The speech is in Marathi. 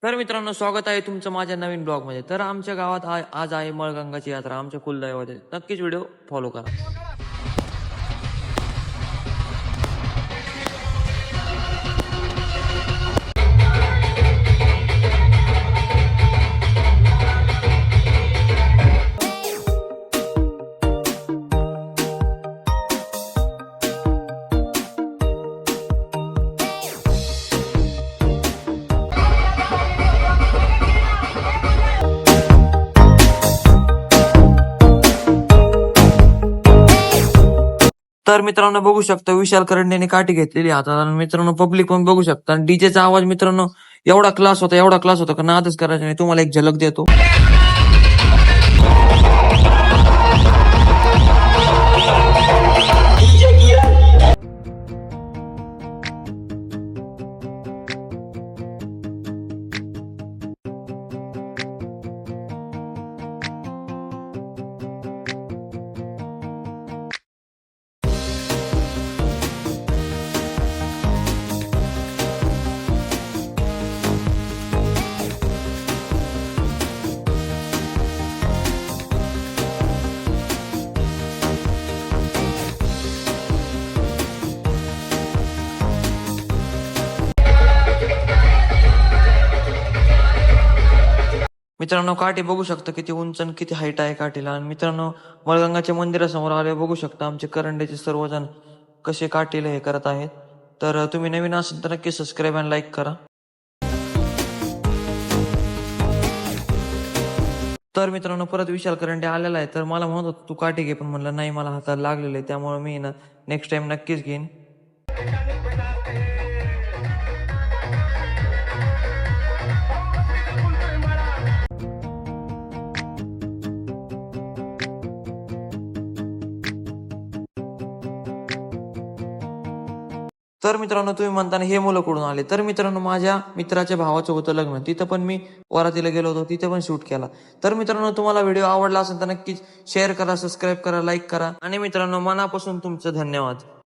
तर मित्रांनो, स्वागत आहे तुमचं माझ्या नवीन ब्लॉगमध्ये. तर आमच्या गावात आज आहे मळगंगाची यात्रा, आमच्या कुलदैवत आहे. नक्कीच व्हिडिओ फॉलो करा. तर मित्रांनो, बघू शकता विशाल करंडेने काठी घेतलेली हातात. आणि मित्रांनो, पब्लिक पण बघू शकता. आणि डीजेचा आवाज मित्रांनो एवढा क्लास होता का नादच करायचा नाही. तुम्हाला एक झलक देतो. मित्रांनो, काठी बघू शकता किती उंच आणि किती हाईट आहे काठीला. आणि मित्रांनो, मळगंगाच्या मंदिरासमोर आले बघू शकता आमचे करंडेचे सर्वजण कसे काठीला हे करत आहेत. तर तुम्ही नवीन असेल तर नक्की सबस्क्राईब आणि लाईक करा. तर मित्रांनो, परत विशाल करंडे आलेला आहे. तर मला म्हणत होता तू काठी घे, पण म्हणलं नाही, मला हाताला लागलेलं आहे. त्यामुळे मी ना नेक्स्ट टाइम नक्कीच घेईन. तर मित्रांनो, तुम्ही म्हणताना हे मुलं कुठून आले? तर मित्रांनो, माझ्या मित्राच्या भावाचं होतं लग्न. तिथं पण मी वरातीला गेलो होतो, तिथे पण शूट केला. तर मित्रांनो, तुम्हाला व्हिडिओ आवडला असेल तर नक्कीच शेअर करा, सबस्क्राईब करा, लाईक करा. आणि मित्रांनो, मनापासून तुमचं धन्यवाद.